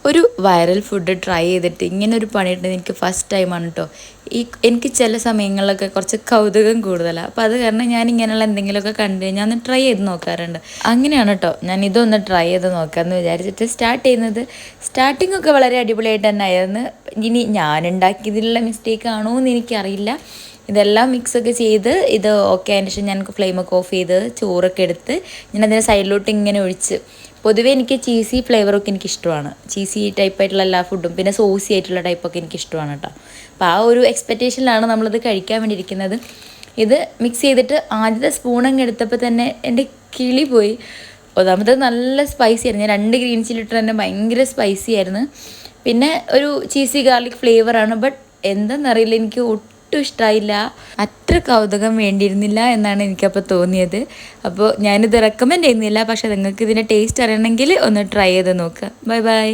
ഒരു viral food try ചെയ്തിട്ട് ഇങ്ങനെ ഒരു പണിയിട്ടത് എനിക്ക് ഫസ്റ്റ് ടൈമാണ് കേട്ടോ. എനിക്ക് ചില സമയങ്ങളിലൊക്കെ കുറച്ച് കൗതുകം കൂടുതലാണ്. അപ്പോൾ അത് കാരണം ഞാൻ ഇങ്ങനെയുള്ള എന്തെങ്കിലുമൊക്കെ കണ്ടു കഴിഞ്ഞാൽ ഒന്ന് ട്രൈ ചെയ്ത് നോക്കാറുണ്ട്. അങ്ങനെയാണ് കേട്ടോ ഞാൻ ഇതൊന്ന് ട്രൈ ചെയ്ത് നോക്കാമെന്ന് വിചാരിച്ചിട്ട് സ്റ്റാർട്ട് ചെയ്യുന്നത്. സ്റ്റാർട്ടിംഗ് ഒക്കെ വളരെ അടിപൊളിയായിട്ട് തന്നെ ആയിരുന്നു. ഇനി ഞാൻ ഉണ്ടാക്കിയതിലുള്ള മിസ്റ്റേക്ക് ആണോ എന്ന് എനിക്കറിയില്ല. ഇതെല്ലാം മിക്സൊക്കെ ചെയ്ത് ഇത് ഓക്കെ അതിന് ശേഷം ഞാൻ ഫ്ലെയിമൊക്കെ ഓഫ് ചെയ്ത് ചോറൊക്കെ എടുത്ത് ഞാനതിനെ സൈഡിലോട്ട് ഇങ്ങനെ ഒഴിച്ച്. പൊതുവേ എനിക്ക് ചീസി ഫ്ലേവറൊക്കെ എനിക്കിഷ്ടമാണ്. ചീസി ടൈപ്പായിട്ടുള്ള എല്ലാ ഫുഡും പിന്നെ സോസി ആയിട്ടുള്ള ടൈപ്പൊക്കെ എനിക്കിഷ്ടമാണ് കേട്ടോ. അപ്പോൾ ആ ഒരു എക്സ്പെക്റ്റേഷനിലാണ് നമ്മളിത് കഴിക്കാൻ വേണ്ടി ഇരിക്കുന്നത്. ഇത് മിക്സ് ചെയ്തിട്ട് ആദ്യത്തെ സ്പൂണങ്ങ് എടുത്തപ്പോൾ തന്നെ എൻ്റെ കിളി പോയി. ഒന്നാമത് നല്ല സ്പൈസി ആയിരുന്നു. ഞാൻ 2 ഗ്രീൻ ചില്ലി ഇട്ട് തന്നെ ഭയങ്കര സ്പൈസി ആയിരുന്നു. പിന്നെ ഒരു ചീസി ഗാർലിക് ഫ്ലേവറാണ്. ബട്ട് എന്തെന്നറിയില്ല, എനിക്ക് ഒട്ടും ഇഷ്ടമായില്ല. അത്ര കൗതുകം വേണ്ടിയിരുന്നില്ല എന്നാണ് എനിക്കപ്പോൾ തോന്നിയത്. അപ്പോൾ ഞാനിത് റെക്കമെൻഡ് ചെയ്യുന്നില്ല. പക്ഷേ നിങ്ങൾക്ക് ഇതിൻ്റെ ടേസ്റ്റ് അറിയണമെങ്കിൽ ഒന്ന് ട്രൈ ചെയ്ത് നോക്കുക. Bye bye.